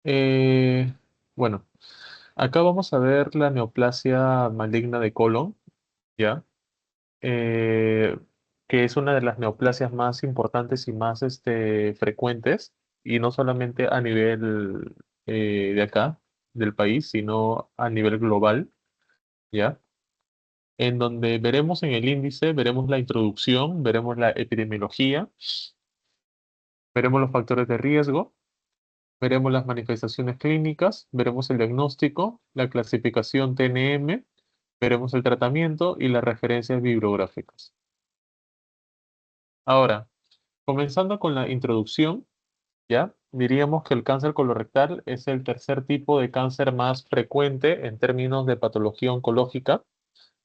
Eh, bueno, acá vamos a ver la neoplasia maligna de colon, ¿ya? Eh, que es una de las neoplasias más importantes y más frecuentes, y no solamente a nivel de acá, del país, sino a nivel global, ¿ya? En donde veremos en el índice, veremos la introducción, veremos la epidemiología, veremos los factores de riesgo. Veremos las manifestaciones clínicas, veremos el diagnóstico, la clasificación TNM, veremos el tratamiento y las referencias bibliográficas. Ahora, comenzando con la introducción, ¿ya? Diríamos que el cáncer colorectal es el tercer tipo de cáncer más frecuente en términos de patología oncológica,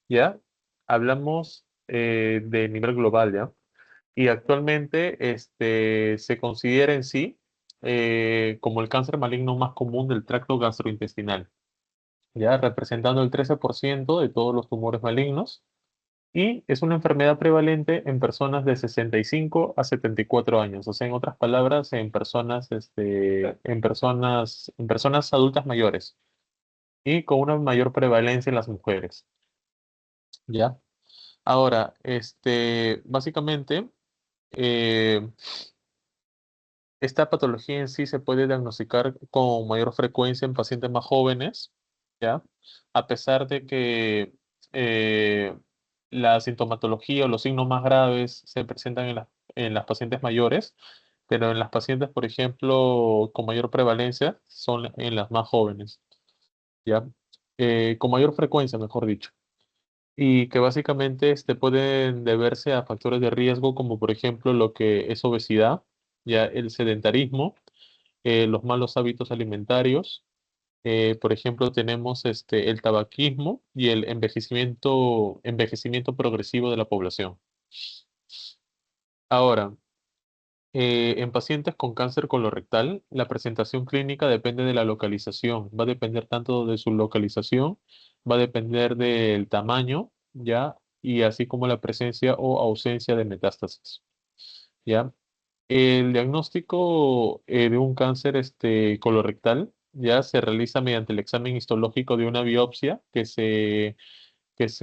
¿ya? Hablamos de nivel global, ¿ya? Y actualmente se considera en sí como el cáncer maligno más común del tracto gastrointestinal, ya representando el 13% de todos los tumores malignos, y es una enfermedad prevalente en personas de 65 a 74 años, o sea, en otras palabras, en personas adultas mayores y con una mayor prevalencia en las mujeres, ¿ya? Ahora, básicamente, eh, esta patología en sí se puede diagnosticar con mayor frecuencia en pacientes más jóvenes, ¿ya? A pesar de que eh, la sintomatología o los signos más graves se presentan en las pacientes mayores, pero en las pacientes, por ejemplo, con mayor prevalencia son en las más jóvenes, ¿ya? Con mayor frecuencia, mejor dicho. Y que básicamente pueden deberse a factores de riesgo como por ejemplo lo que es obesidad, ya el sedentarismo, los malos hábitos alimentarios. Por ejemplo, tenemos el tabaquismo y el envejecimiento progresivo de la población. Ahora, en pacientes con cáncer colorectal, la presentación clínica depende de la localización. Va a depender tanto de su localización, va a depender del tamaño, ¿ya? Y así como la presencia o ausencia de metástasis, ¿ya? El diagnóstico de un cáncer colorectal ya se realiza mediante el examen histológico de una biopsia que se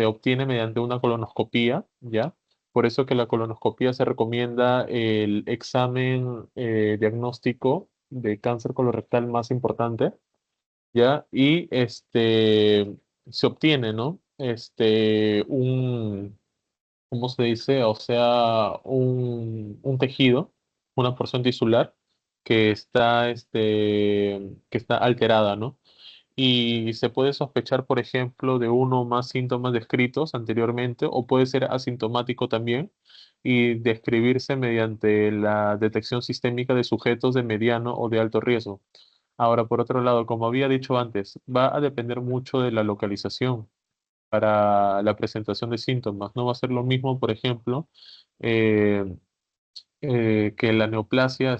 obtiene mediante una colonoscopía, ¿ya? Por eso que la colonoscopía se recomienda el examen diagnóstico de cáncer colorectal más importante, ¿ya? Y se obtiene, ¿no? ¿Cómo se dice? O sea, un tejido, una porción tisular que está alterada, ¿no? Y se puede sospechar, por ejemplo, de uno o más síntomas descritos anteriormente, o puede ser asintomático también, y describirse mediante la detección sistémica de sujetos de mediano o de alto riesgo. Ahora, por otro lado, como había dicho antes, va a depender mucho de la localización para la presentación de síntomas. No va a ser lo mismo, por ejemplo, eh, que la neoplasia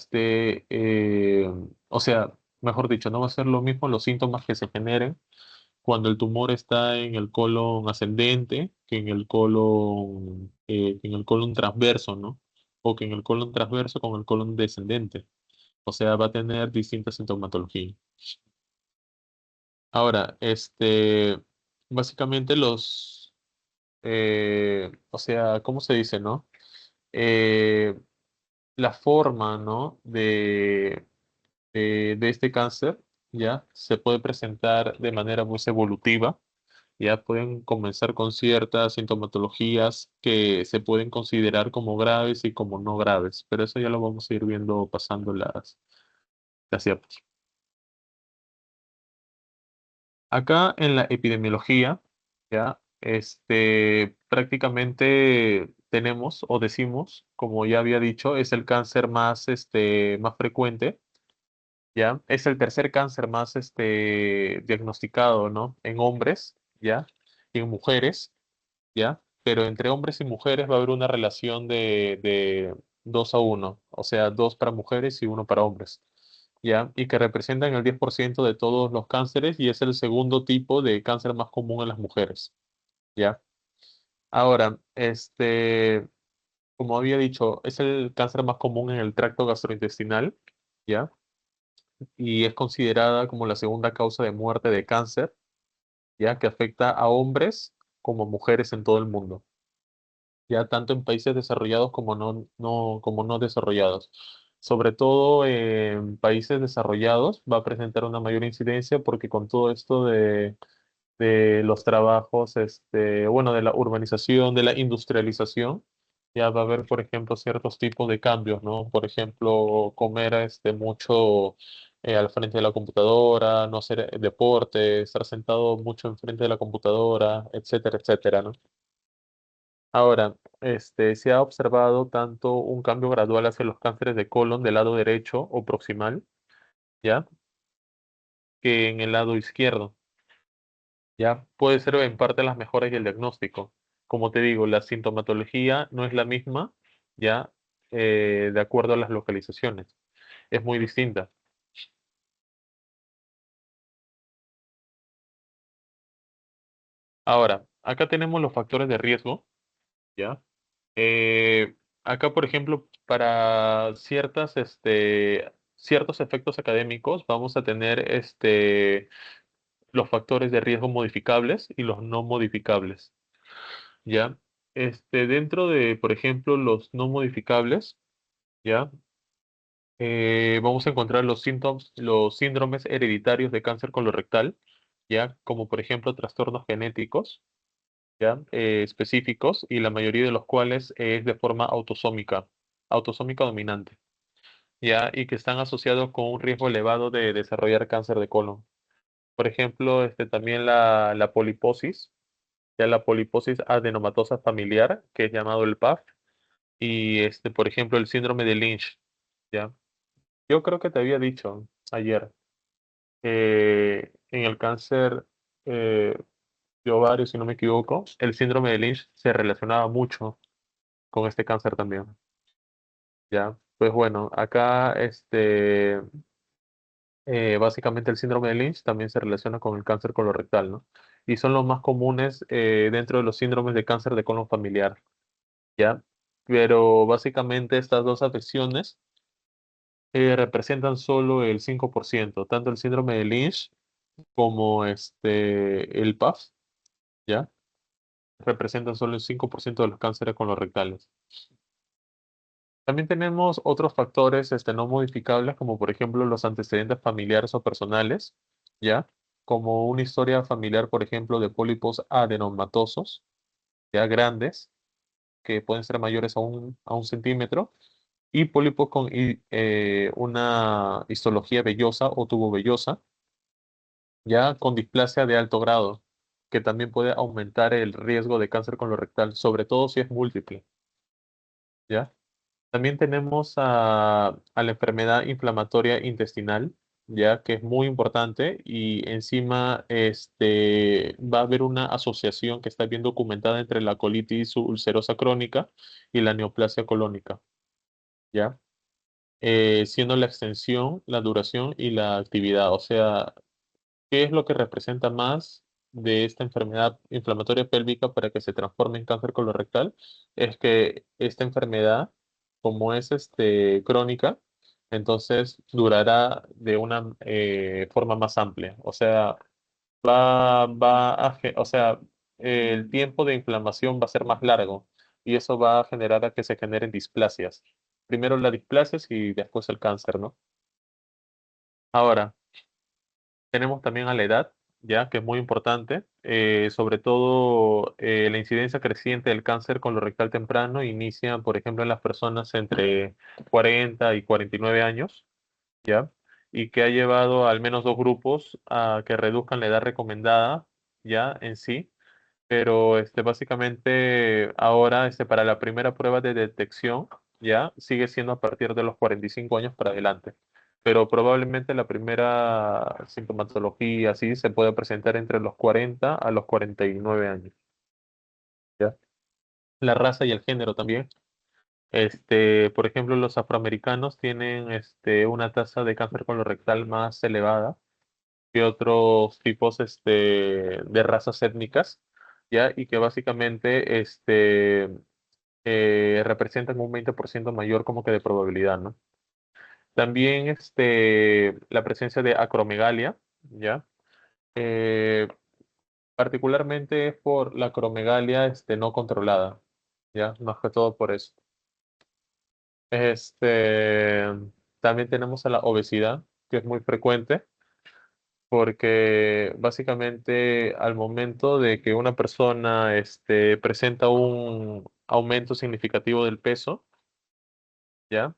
o sea, mejor dicho, no va a ser lo mismo los síntomas que se generen cuando el tumor está en el colon ascendente que en el colon transverso, ¿no? O que en el colon transverso con el colon descendente. O sea, va a tener distintas sintomatologías. Ahora, básicamente o sea, ¿cómo se dice, no? Eh, la forma, ¿no? De este cáncer, ¿ya? Se puede presentar de manera muy evolutiva. Ya pueden comenzar con ciertas sintomatologías que se pueden considerar como graves y como no graves, pero eso ya lo vamos a ir viendo pasando las diapositivas. Acá en la epidemiología, ya, prácticamente tenemos o decimos, como ya había dicho, es el cáncer más frecuente, ya, es el tercer cáncer más diagnosticado, ¿no? En hombres, ya, y en mujeres, ya, pero entre hombres y mujeres va a haber una relación de 2 a 1, o sea, dos para mujeres y uno para hombres. ¿Ya? Y que representan el 10% de todos los cánceres y es el segundo tipo de cáncer más común en las mujeres, ¿ya? Ahora, como había dicho, es el cáncer más común en el tracto gastrointestinal, ¿ya? y es considerada como la segunda causa de muerte de cáncer, ya que afecta a hombres como mujeres en todo el mundo, ya tanto en países desarrollados como como no desarrollados. Sobre todo en países desarrollados va a presentar una mayor incidencia porque con todo esto de los trabajos, bueno, de la urbanización, de la industrialización, ya va a haber, por ejemplo, ciertos tipos de cambios, ¿no? Por ejemplo, comer mucho al frente de la computadora, no hacer deporte, estar sentado mucho enfrente de la computadora, etcétera, etcétera, ¿no? Ahora, se ha observado tanto un cambio gradual hacia los cánceres de colon del lado derecho o proximal, ¿ya? Que en el lado izquierdo. Ya puede ser en parte las mejoras y el diagnóstico. Como te digo, la sintomatología no es la misma, ya de acuerdo a las localizaciones. Es muy distinta. Ahora, acá tenemos los factores de riesgo, ¿ya? Acá, por ejemplo, para ciertos efectos académicos, vamos a tener los factores de riesgo modificables y los no modificables, ¿ya? Dentro de, por ejemplo, los no modificables, ¿ya? Vamos a encontrar los síndromes hereditarios de cáncer colorectal, ¿ya? Como por ejemplo trastornos genéticos, ¿ya? Específicos y la mayoría de los cuales es de forma autosómica dominante, ¿ya? Y que están asociados con un riesgo elevado de desarrollar cáncer de colon. Por ejemplo, también la poliposis, ya la poliposis adenomatosa familiar, que es llamado el PAF, y por ejemplo, el síndrome de Lynch, ¿ya? Yo creo que te había dicho ayer, en el cáncer eh, de ovario, si no me equivoco, el síndrome de Lynch se relacionaba mucho con este cáncer también, ¿ya? Pues bueno, acá básicamente el síndrome de Lynch también se relaciona con el cáncer colorectal, ¿no? Y son los más comunes dentro de los síndromes de cáncer de colon familiar, ¿ya? Pero básicamente estas dos afecciones representan solo el 5%, tanto el síndrome de Lynch como el PAF, ¿ya? Representan solo el 5% de los cánceres colorectales. También tenemos otros factores no modificables, como por ejemplo los antecedentes familiares o personales, ¿ya? Como una historia familiar, por ejemplo, de pólipos adenomatosos, ya grandes, que pueden ser mayores a un centímetro, y pólipos con una histología vellosa o tubo vellosa, ya con displasia de alto grado, que también puede aumentar el riesgo de cáncer colorectal, sobre todo si es múltiple, ¿ya? También tenemos a la enfermedad inflamatoria intestinal, ya que es muy importante y encima va a haber una asociación que está bien documentada entre la colitis ulcerosa crónica y la neoplasia colónica, ¿ya? Siendo la extensión, la duración y la actividad. O sea, ¿qué es lo que representa más de esta enfermedad inflamatoria pélvica para que se transforme en cáncer colorectal? Es que esta enfermedad, como es crónica, entonces durará de una forma más amplia. O sea, o sea, el tiempo de inflamación va a ser más largo y eso va a generar a que se generen displasias. Primero las displasias y después el cáncer, ¿no? Ahora, tenemos también a la edad, ya que es muy importante, sobre todo la incidencia creciente del cáncer colorectal temprano inicia, por ejemplo, en las personas entre 40 y 49 años, ¿ya? Y que ha llevado al menos dos grupos a que reduzcan la edad recomendada, ya en sí, pero básicamente ahora para la primera prueba de detección ya sigue siendo a partir de los 45 años para adelante. Pero probablemente la primera sintomatología así se puede presentar entre los 40 a los 49 años, ¿ya? La raza y el género también. Por ejemplo, los afroamericanos tienen una tasa de cáncer colorectal más elevada que otros tipos de razas étnicas, ¿ya? Y que básicamente representan un 20% mayor como que de probabilidad, ¿no? También la presencia de acromegalia, ¿ya? Eh, Particularmente es por la acromegalia no controlada, ¿ya? Más que todo por eso. Este, También tenemos a la obesidad, que es muy frecuente, porque básicamente al momento de que una persona presenta un aumento significativo del peso, ¿ya?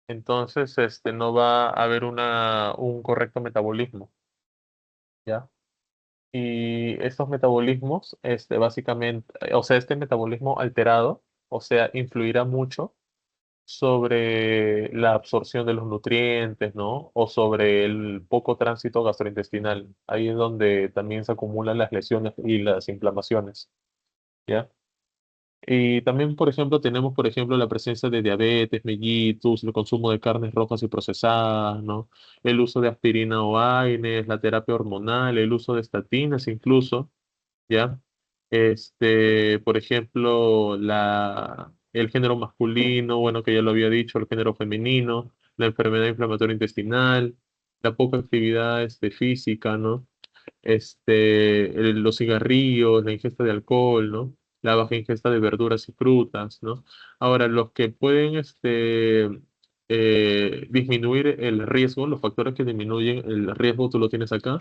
Entonces no va a haber un correcto metabolismo, ¿ya? Y estos metabolismos, básicamente, o sea, este metabolismo alterado, o sea, influirá mucho sobre la absorción de los nutrientes, ¿no? O sobre el poco tránsito gastrointestinal. Ahí es donde también se acumulan las lesiones y las inflamaciones, ¿ya? Y también, por ejemplo, tenemos, por ejemplo, la presencia de diabetes, mellitus, el consumo de carnes rojas y procesadas, ¿no? El uso de aspirina o AINES, la terapia hormonal, el uso de estatinas incluso, ¿ya? Por ejemplo, el género masculino, bueno, que ya lo había dicho, el género femenino, la enfermedad inflamatoria intestinal, la poca actividad, física, ¿no? Los cigarrillos, la ingesta de alcohol, ¿no? La baja ingesta de verduras y frutas, ¿no? Ahora, los que pueden, disminuir el riesgo, los factores que disminuyen el riesgo, tú lo tienes acá,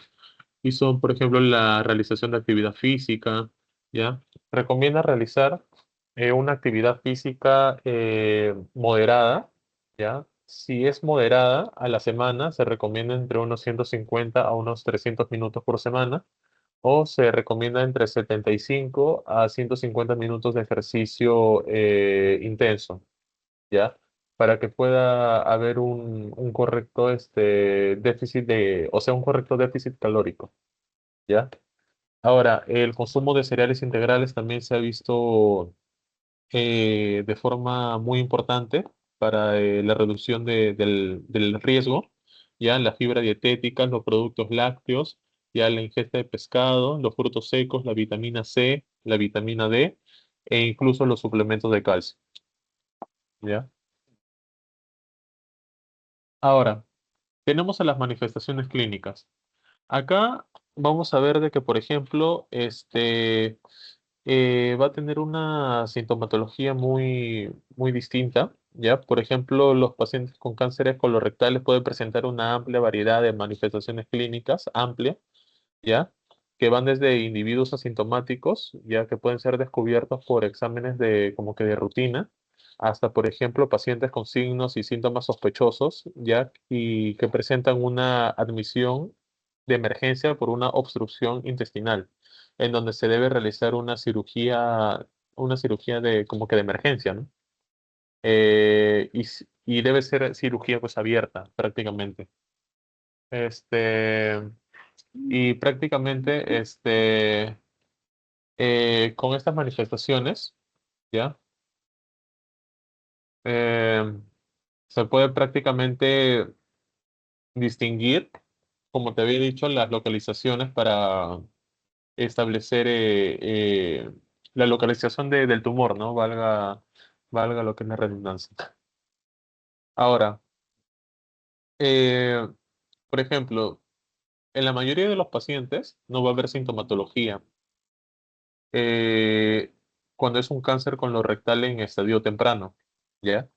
y son, por ejemplo, la realización de actividad física, ¿ya? Recomienda realizar una actividad física moderada, ¿ya? Si es moderada, a la semana se recomienda entre unos 150 a unos 300 minutos por semana, o se recomienda entre 75 a 150 minutos de ejercicio intenso, ¿ya? Para que pueda haber un correcto déficit o sea, un correcto déficit calórico, ¿ya? Ahora, el consumo de cereales integrales también se ha visto de forma muy importante para la reducción del riesgo, ya la fibra dietética, los productos lácteos, ya la ingesta de pescado, los frutos secos, la vitamina C, la vitamina D e incluso los suplementos de calcio, ¿ya? Ahora, tenemos a las manifestaciones clínicas. Acá vamos a ver de que, por ejemplo, va a tener una sintomatología muy, muy distinta, ¿ya? Por ejemplo, los pacientes con cánceres colorectales pueden presentar una amplia variedad de manifestaciones clínicas, amplia, ¿ya? Que van desde individuos asintomáticos, ya que pueden ser descubiertos por exámenes como que de rutina, hasta, por ejemplo, pacientes con signos y síntomas sospechosos, ya, y que presentan una admisión de emergencia por una obstrucción intestinal, en donde se debe realizar una cirugía de como que de emergencia, ¿no? Y debe ser cirugía pues abierta prácticamente. Este, y prácticamente con estas manifestaciones, ¿ya? Eh, Se puede prácticamente distinguir, como te había dicho, las localizaciones para establecer la localización del tumor, ¿no? Valga lo que es la redundancia. Ahora, eh, por ejemplo, en la mayoría de los pacientes no va a haber sintomatología eh, cuando es un cáncer colorectal en estadio temprano, ¿ya?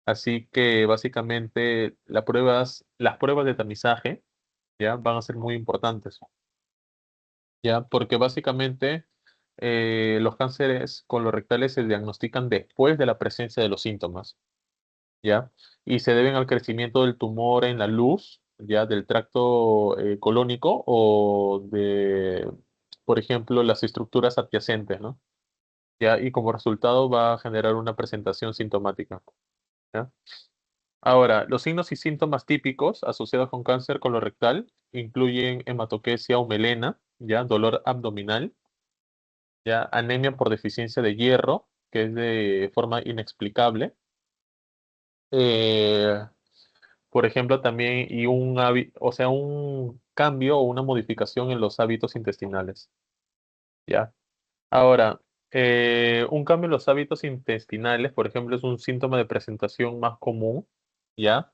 Así que básicamente las pruebas de tamizaje, ¿ya? Van a ser muy importantes, ¿ya? Porque básicamente los cánceres colorectales se diagnostican después de la presencia de los síntomas, ¿ya? Y se deben al crecimiento del tumor en la luz, ¿ya? Del tracto colónico o por ejemplo, las estructuras adyacentes, ¿no? ¿Ya? Y como resultado va a generar una presentación sintomática, ¿ya? Ahora, los signos y síntomas típicos asociados con cáncer colorectal incluyen hematoquesia o melena, ¿ya? Dolor abdominal, ¿ya? Anemia por deficiencia de hierro, que es de forma inexplicable. Eh, por ejemplo, también o sea, un cambio o una modificación en los hábitos intestinales, ¿ya? Ahora, un cambio en los hábitos intestinales, por ejemplo, es un síntoma de presentación más común, ¿ya?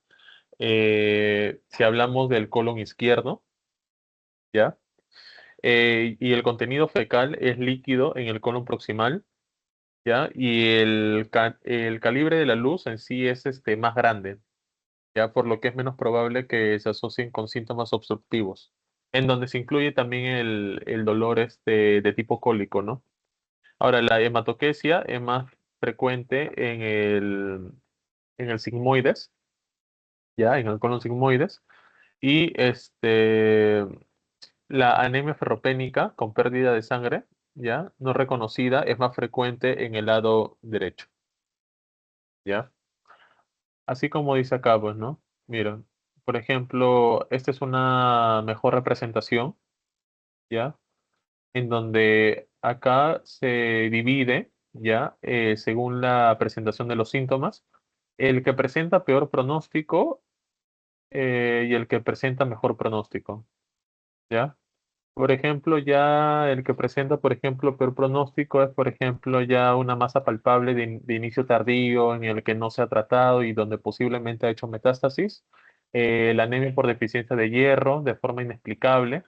Si hablamos del colon izquierdo, ¿ya? Y el contenido fecal es líquido en el colon proximal, ¿ya? Y el calibre de la luz en sí es más grande, ¿ya? Por lo que es menos probable que se asocien con síntomas obstructivos, en donde se incluye también el dolor de tipo cólico, ¿no? Ahora, la hematoquesia es más frecuente en el sigmoides, ¿ya? En el colon sigmoides. Y la anemia ferropénica con pérdida de sangre, ¿ya? No reconocida, es más frecuente en el lado derecho, ¿ya? Así como dice acá, pues, ¿no? Mira, por ejemplo, esta es una mejor representación, ¿ya? En donde acá se divide, ¿ya? Según la presentación de los síntomas, el que presenta peor pronóstico y el que presenta mejor pronóstico, ¿ya? Por ejemplo, ya el que presenta, por ejemplo, peor pronóstico es, por ejemplo, ya una masa palpable de inicio tardío en el que no se ha tratado y donde posiblemente ha hecho metástasis. La anemia por deficiencia de hierro de forma inexplicable,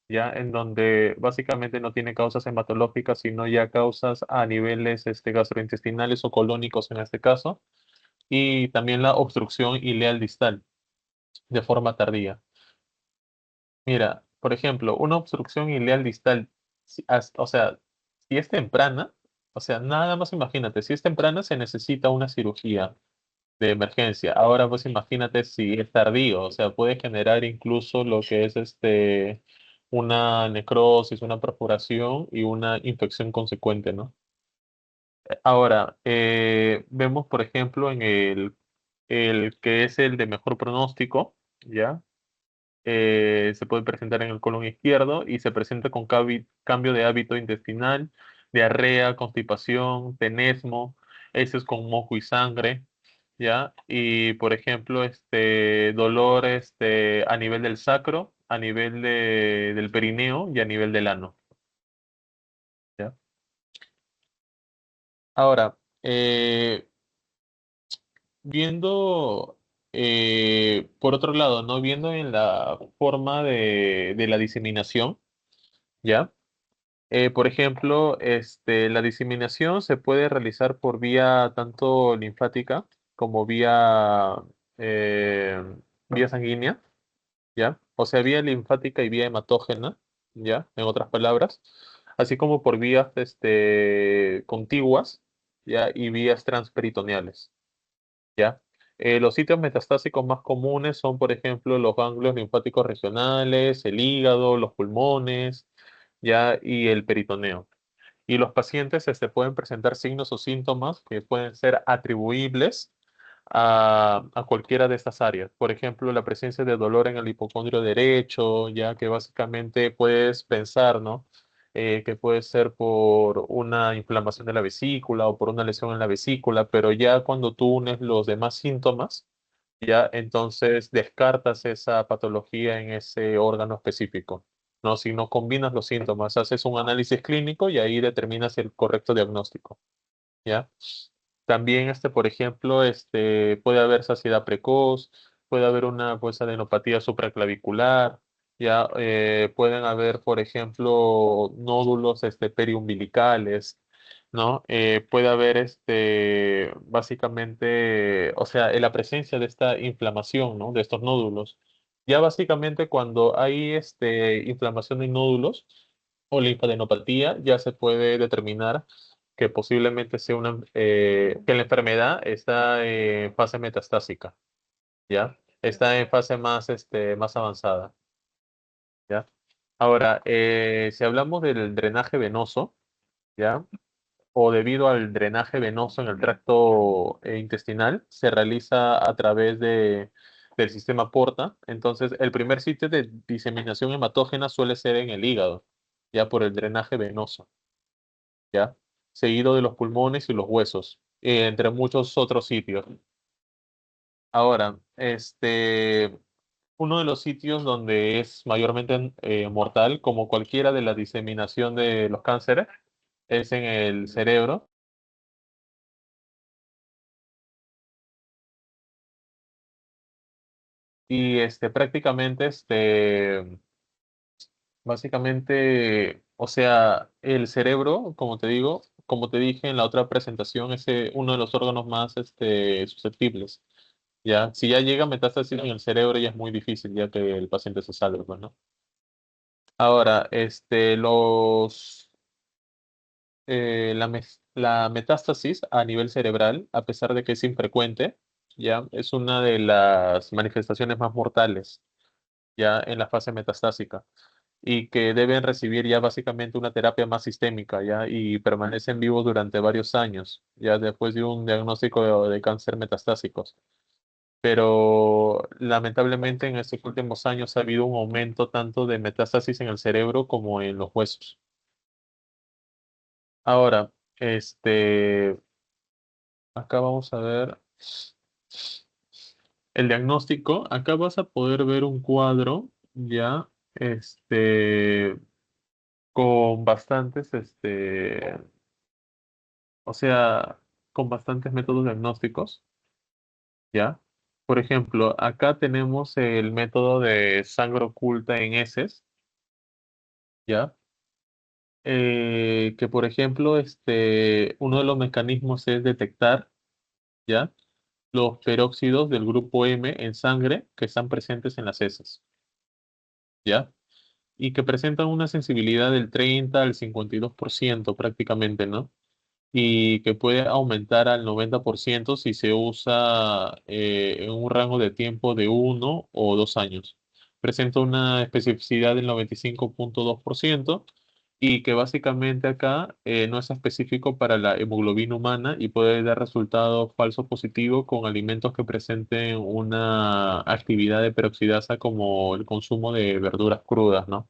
ya en donde básicamente no tiene causas hematológicas, sino ya causas a niveles gastrointestinales o colónicos en este caso. Y también la obstrucción ileal distal de forma tardía. Mira, por ejemplo, una obstrucción ileal distal, o sea, si es temprana, o sea, nada más imagínate, si es temprana se necesita una cirugía de emergencia. Ahora pues imagínate si es tardío, o sea, puede generar incluso lo que es una necrosis, una perforación y una infección consecuente, ¿no? Ahora, vemos, por ejemplo, en el que es el de mejor pronóstico, ¿ya? Se puede presentar en el colon izquierdo y se presenta con cambio de hábito intestinal, diarrea, constipación, tenesmo, ese es con moco y sangre, ¿ya? Y por ejemplo, dolor a nivel del sacro, a nivel del perineo y a nivel del ano, ¿ya? Ahora, viendo, por otro lado, ¿no? Viendo en la forma de la diseminación, ¿ya? Por ejemplo, la diseminación se puede realizar por vía tanto linfática como eh, vía sanguínea, ¿ya? O sea, vía linfática y vía hematógena, ¿ya? En otras palabras, así como por vías contiguas, ¿ya? Y vías transperitoneales, ¿ya? Los sitios metastásicos más comunes son, por ejemplo, los ganglios linfáticos regionales, el hígado, los pulmones, ¿ya? Y el peritoneo. Y los pacientes pueden presentar signos o síntomas que pueden ser atribuibles a cualquiera de estas áreas. Por ejemplo, la presencia de dolor en el hipocondrio derecho, ya que básicamente puedes pensar, ¿no? Que puede ser por una inflamación de la vesícula o por una lesión en la vesícula, pero ya cuando tú unes los demás síntomas, ya entonces descartas esa patología en ese órgano específico. ¿No? Si no combinas los síntomas, haces un análisis clínico y ahí determinas el correcto diagnóstico, ¿ya? También, por ejemplo, puede haber saciedad precoz, puede haber una pues, adenopatía supraclavicular, ya pueden haber, por ejemplo, nódulos periumbilicales, ¿no? Puede haber, básicamente, o sea, en la presencia de esta inflamación, ¿no? De estos nódulos. Ya básicamente cuando hay, inflamación de nódulos o linfadenopatía, ya se puede determinar que posiblemente sea que la enfermedad está en fase metastásica, ¿ya? Está en fase más avanzada, ¿ya? Ahora, si hablamos del drenaje venoso, ¿ya? O debido al drenaje venoso en el tracto intestinal, se realiza a través del sistema porta. Entonces, el primer sitio de diseminación hematógena suele ser en el hígado, ya por el drenaje venoso, ¿ya? Seguido de los pulmones y los huesos, entre muchos otros sitios. Ahora, uno de los sitios donde es mayormente mortal, como cualquiera de la diseminación de los cánceres, es en el cerebro. Y prácticamente, básicamente, o sea, el cerebro, como te digo, como te dije en la otra presentación, es uno de los órganos más susceptibles. Ya, si ya llega metástasis en el cerebro, ya es muy difícil ya que el paciente se salve, pues, ¿no? Ahora, la metástasis a nivel cerebral, a pesar de que es infrecuente, ya es una de las manifestaciones más mortales ya en la fase metastásica y que deben recibir ya básicamente una terapia más sistémica ya y permanecen vivos durante varios años ya después de un diagnóstico de cáncer metastásicos. Pero lamentablemente en estos últimos años ha habido un aumento tanto de metástasis en el cerebro como en los huesos. Ahora, acá vamos a ver el diagnóstico. Acá vas a poder ver un cuadro ya, con bastantes, o sea, con bastantes métodos diagnósticos, ya. Por ejemplo, acá tenemos el método de sangre oculta en heces, ya. Que por ejemplo, uno de los mecanismos es detectar, ya, los peróxidos del grupo M en sangre que están presentes en las heces, ¿ya? Y que presentan una sensibilidad del 30 al 52% prácticamente, ¿no? Y que puede aumentar al 90% si se usa en un rango de tiempo de 1 o 2 años. Presenta una especificidad del 95,2% y que básicamente acá no es específico para la hemoglobina humana y puede dar resultado falso positivo con alimentos que presenten una actividad de peroxidasa como el consumo de verduras crudas, ¿no?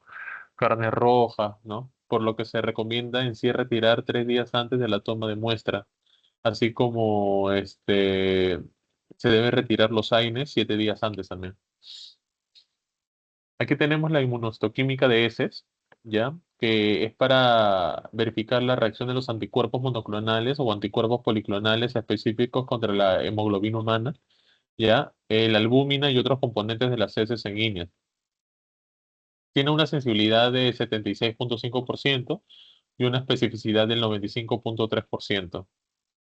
Carne roja, ¿no? Por lo que se recomienda en sí retirar 3 días antes de la toma de muestra, así como se deben retirar los AINES 7 días antes también. Aquí tenemos la inmunohistoquímica de heces, ¿ya? Que es para verificar la reacción de los anticuerpos monoclonales o anticuerpos policlonales específicos contra la hemoglobina humana, ¿ya? La albúmina y otros componentes de las heces sanguíneas. Tiene una sensibilidad de 76,5% y una especificidad del 95,3%,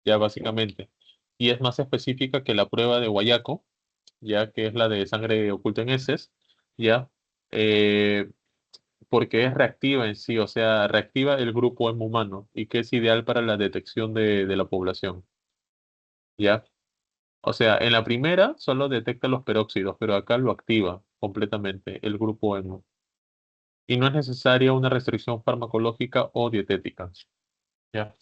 ya básicamente. Y es más específica que la prueba de Guayaco, ya que es la de sangre oculta en heces, ya, eh, porque es reactiva en sí, o sea, reactiva el grupo M humano y que es ideal para la detección de la población, ya. O sea, en la primera solo detecta los peróxidos, pero acá lo activa completamente el grupo M. Y no es necesaria una restricción farmacológica o dietética. ¿Ya?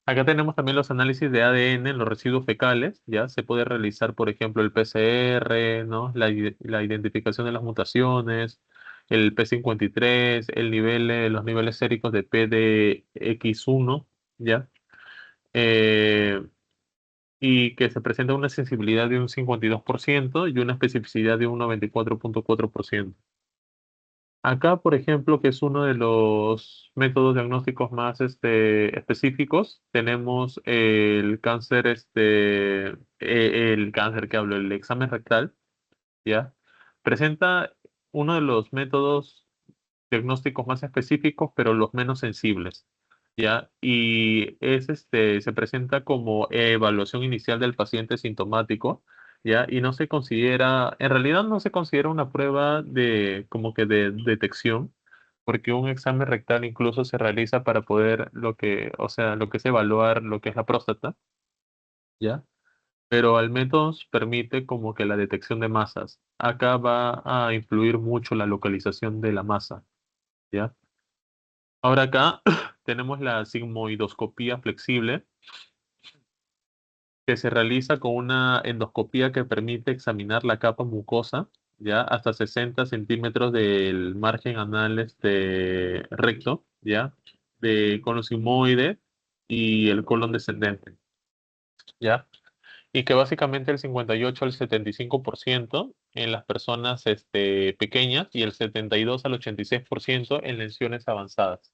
Acá tenemos también los análisis de ADN en los residuos fecales, ¿ya? Se puede realizar, por ejemplo, el PCR, ¿no? La identificación de las mutaciones, el P53, los niveles séricos de PDX1, ¿ya? Eh, y que se presenta una sensibilidad de un 52% y una especificidad de un 94,4%. Acá, por ejemplo, que es uno de los métodos diagnósticos más específicos, tenemos el cáncer, el cáncer que hablo, el examen rectal, ¿ya? Presenta uno de los métodos diagnósticos más específicos, pero los menos sensibles, ¿ya? Y se presenta como evaluación inicial del paciente sintomático, ¿ya? Y no se considera, en realidad no se considera una prueba como que de detección, porque un examen rectal incluso se realiza para poder o sea, lo que es evaluar lo que es la próstata, ¿ya? Pero al menos permite como que la detección de masas. Acá va a influir mucho la localización de la masa, ¿ya? Ahora acá tenemos la sigmoidoscopía flexible, que se realiza con una endoscopía que permite examinar la capa mucosa, ya hasta 60 centímetros del margen anal recto, ya, de colon sigmoide y el colon descendente, ya. Y que básicamente el 58 al 75% en las personas pequeñas y el 72 al 86% en lesiones avanzadas.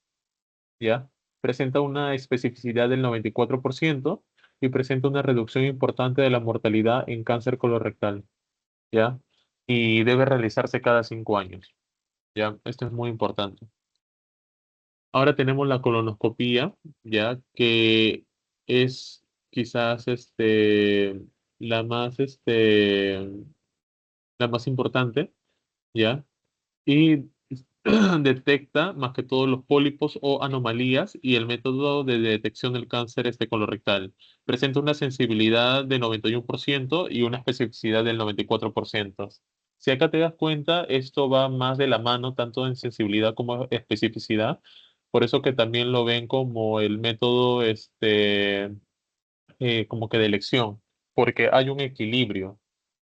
¿Ya? Presenta una especificidad del 94% y presenta una reducción importante de la mortalidad en cáncer colorectal, ¿ya? y debe realizarse cada 5 años. Ya, esto es muy importante. Ahora tenemos la colonoscopía, ya que es quizás la más, la más importante, ¿ya? Y detecta más que todo los pólipos o anomalías y el método de detección del cáncer colorectal. Presenta una sensibilidad de 91% y una especificidad del 94%. Si acá te das cuenta, esto va más de la mano tanto en sensibilidad como especificidad. Por eso que también lo ven como el método como que de elección, porque hay un equilibrio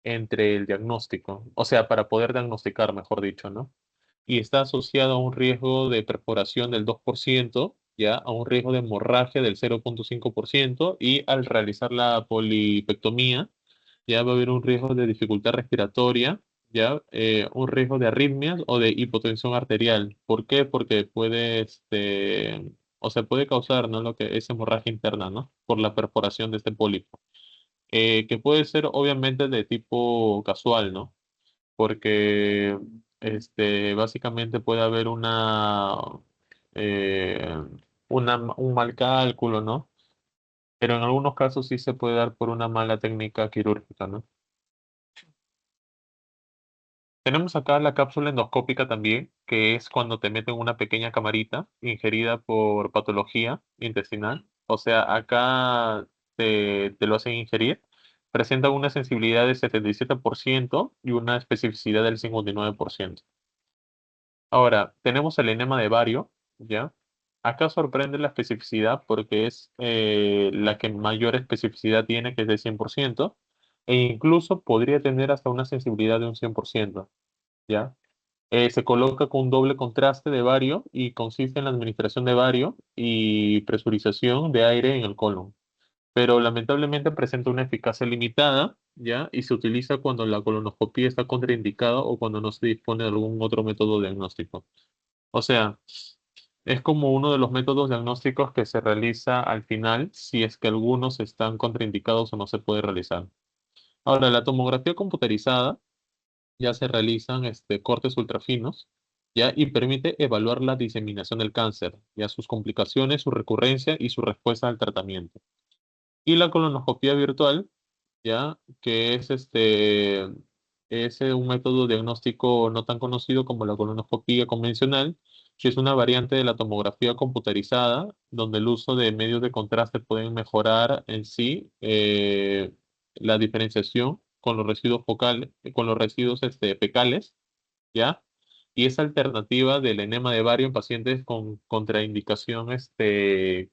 entre el diagnóstico, o sea, para poder diagnosticar, mejor dicho, ¿no? Y está asociado a un riesgo de perforación del 2%, ya, a un riesgo de hemorragia del 0,5% y al realizar la polipectomía, ya va a haber un riesgo de dificultad respiratoria, ya, un riesgo de arritmias o de hipotensión arterial. ¿Por qué? Porque puede, o sea, puede causar, ¿no? Lo que es hemorragia interna, ¿no? Por la perforación de este pólipo, que puede ser obviamente de tipo casual, ¿no? Porque básicamente puede haber eh, un mal cálculo, ¿no? Pero en algunos casos sí se puede dar por una mala técnica quirúrgica, ¿no? Tenemos acá la cápsula endoscópica también, que es cuando te meten una pequeña camarita ingerida por patología intestinal. O sea, acá te lo hacen ingerir. Presenta una sensibilidad del 77% y una especificidad del 59%. Ahora, tenemos el enema de Vario, ¿ya? Acá sorprende la especificidad porque es la que mayor especificidad tiene, que es de 100%, e incluso podría tener hasta una sensibilidad de un 100%, ¿ya? Se coloca con un doble contraste de bario y consiste en la administración de bario y presurización de aire en el colon, pero lamentablemente presenta una eficacia limitada, ¿ya? Y se utiliza cuando la colonoscopia está contraindicada o cuando no se dispone de algún otro método diagnóstico. O sea, es como uno de los métodos diagnósticos que se realiza al final si es que algunos están contraindicados o no se puede realizar. Ahora, la tomografía computarizada ya se realizan cortes ultrafinos, ya, y permite evaluar la diseminación del cáncer, ya sus complicaciones, su recurrencia y su respuesta al tratamiento. Y la colonoscopia virtual, ya, que es un método diagnóstico no tan conocido como la colonoscopia convencional, que es una variante de la tomografía computarizada, donde el uso de medios de contraste pueden mejorar en sí la diferenciación con los residuos focales, con los residuos fecales, ¿ya? Y es alternativa del enema de bario en pacientes con contraindicación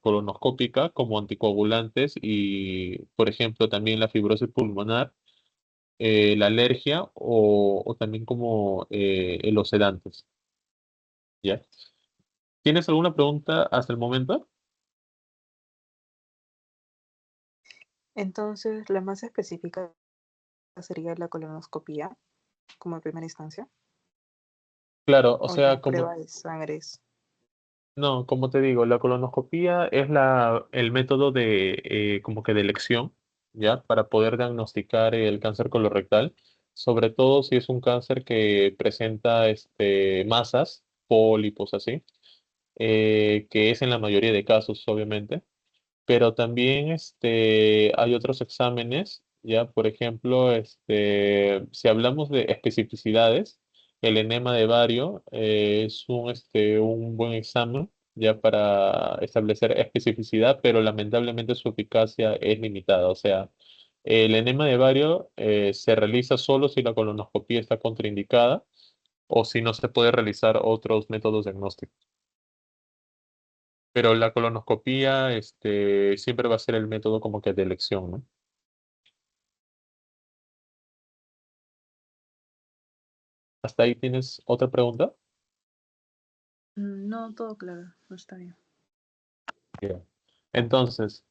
colonoscópica como anticoagulantes y, por ejemplo, también la fibrosis pulmonar, la alergia o también como los sedantes, ¿ya? ¿Tienes alguna pregunta hasta el momento? Entonces, la más específica sería la colonoscopía como primera instancia, Claro, o o la sea, prueba de sangre. no, como te digo, la colonoscopía es el método de como que de elección, ¿ya? Para poder diagnosticar el cáncer colorectal, sobre todo si es un cáncer que presenta masas, pólipos así, que es en la mayoría de casos, obviamente, pero también hay otros exámenes, ya, por ejemplo, si hablamos de especificidades, el enema de bario es un buen examen ya para establecer especificidad, pero lamentablemente su eficacia es limitada. O sea, el enema de bario se realiza solo si la colonoscopia está contraindicada o si no se puede realizar otros métodos diagnósticos. Pero la colonoscopía, siempre va a ser el método como que de elección, ¿no? ¿Hasta ahí tienes otra pregunta? No, todo claro, no está bien. Ya. Entonces,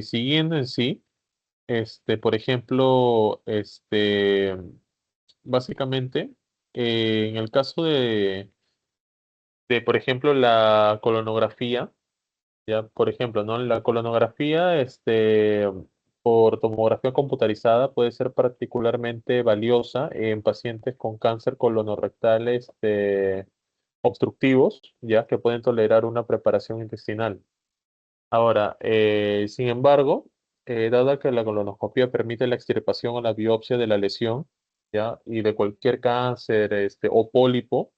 siguiendo en sí, por ejemplo, básicamente, en el caso por ejemplo, la colonografía, ya, por ejemplo, ¿no? La colonografía, por tomografía computarizada puede ser particularmente valiosa en pacientes con cáncer colonorrectal obstructivos, ya que pueden tolerar una preparación intestinal. Ahora, sin embargo, dada que la colonoscopia permite la extirpación o la biopsia de la lesión, ¿ya? Y de cualquier cáncer, o pólipo,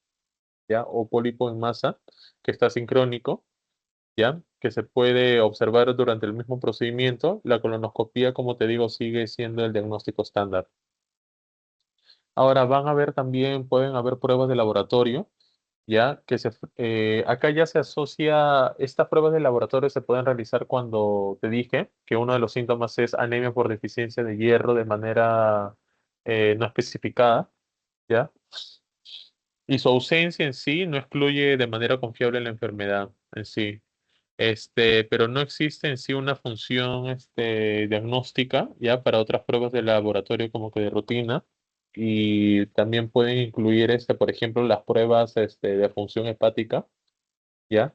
¿ya? O pólipo en masa que está sincrónico, ¿ya? Que se puede observar durante el mismo procedimiento, la colonoscopia, como te digo, sigue siendo el diagnóstico estándar. Ahora, van a ver también, pueden haber pruebas de laboratorio, ya que acá ya se asocia, estas pruebas de laboratorio se pueden realizar cuando te dije que uno de los síntomas es anemia por deficiencia de hierro de manera no especificada, ¿ya? Y su ausencia en sí no excluye de manera confiable la enfermedad en sí. Pero no existe en sí una función diagnóstica ya para otras pruebas de laboratorio como que de rutina y también pueden incluir por ejemplo las pruebas de función hepática ya.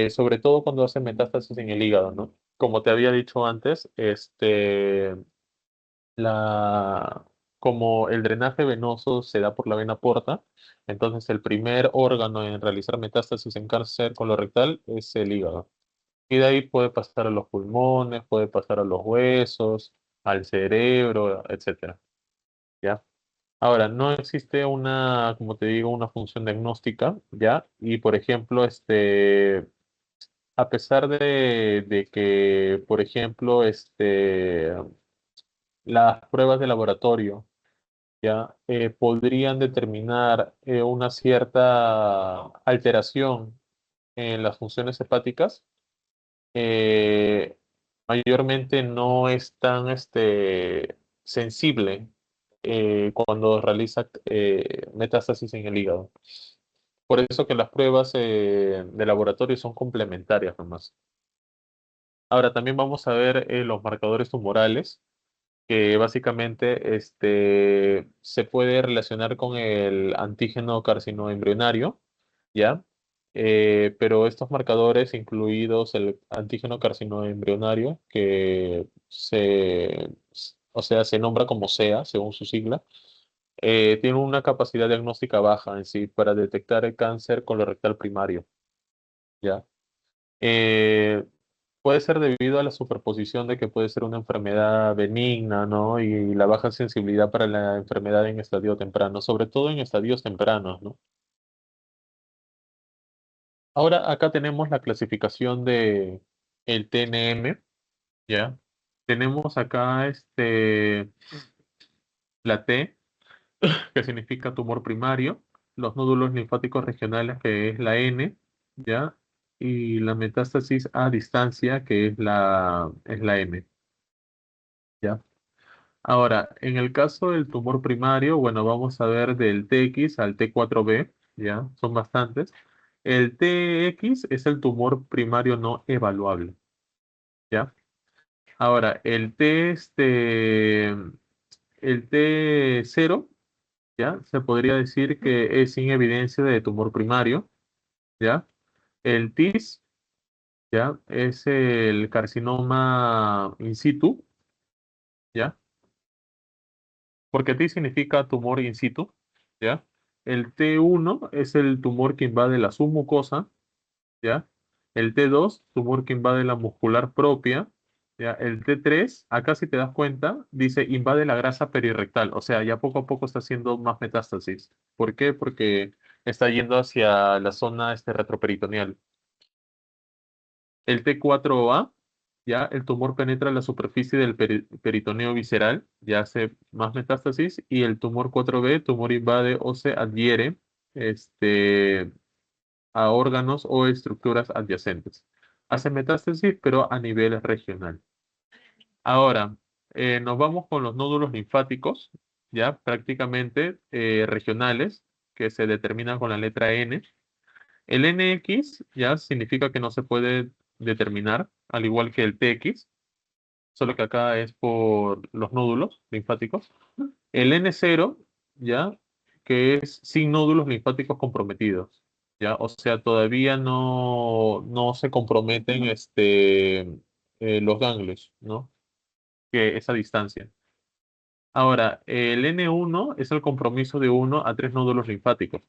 Sobre todo cuando hacen metástasis en el hígado, ¿no? Como te había dicho antes, la como el drenaje venoso se da por la vena porta, entonces el primer órgano en realizar metástasis en cáncer colorectal es el hígado. Y de ahí puede pasar a los pulmones, puede pasar a los huesos, al cerebro, etcétera, ¿ya? Ahora, no existe una, como te digo, una función diagnóstica, ¿ya? Y por ejemplo, a pesar de que, por ejemplo, las pruebas de laboratorio, ¿ya? Podrían determinar una cierta alteración en las funciones hepáticas, eh, mayormente no es tan sensible cuando realiza metástasis en el hígado. Por eso que las pruebas de laboratorio son complementarias nomás. Ahora también vamos a ver los marcadores tumorales, que básicamente se puede relacionar con el antígeno carcinoembrionario, ¿ya? Pero estos marcadores, incluidos el antígeno carcinoembrionario, o sea, se nombra como SEA, según su sigla, tiene una capacidad diagnóstica baja en sí para detectar el cáncer colorectal primario, ¿ya? Eh, Puede ser debido a la superposición de que puede ser una enfermedad benigna, ¿no? Y la baja sensibilidad para la enfermedad en estadio temprano, sobre todo en estadios tempranos, ¿no? Ahora acá tenemos la clasificación de el TNM, ¿ya? Tenemos acá la T, que significa tumor primario, los nódulos linfáticos regionales, que es la N, ¿ya? Y la metástasis a distancia, que es la M, ¿ya? Ahora, en el caso del tumor primario, bueno, vamos a ver del TX al T4B, ¿ya? Son bastantes. El TX es el tumor primario no evaluable, ¿ya? Ahora, el T0, ¿ya? Se podría decir que es sin evidencia de tumor primario, ¿ya? El TIS, ¿ya? Es el carcinoma in situ, ¿ya? Porque T significa tumor in situ, ¿ya? El T1 es el tumor que invade la submucosa, ¿ya? El T2, tumor que invade la muscular propia, ¿ya? El T3, acá si te das cuenta, dice invade la grasa perirrectal, o sea, ya poco a poco está haciendo más metástasis. ¿Por qué? Porque está yendo hacia la zona retroperitoneal. El T4A, ya el tumor penetra la superficie del peritoneo visceral, ya hace más metástasis, y el tumor 4B, tumor invade o se adhiere este, a órganos o estructuras adyacentes. Hace metástasis, pero a nivel regional. Ahora, nos vamos con los nódulos linfáticos, ya prácticamente regionales, que se determinan con la letra N. El NX ya significa que no se puede determinar, al igual que el TX, solo que acá es por los nódulos linfáticos. El N0 ya, que es sin nódulos linfáticos comprometidos, ya, o sea, todavía no se comprometen los ganglios, ¿no? que esa distancia. Ahora, el N1 es el compromiso de 1 a 3 nódulos linfáticos.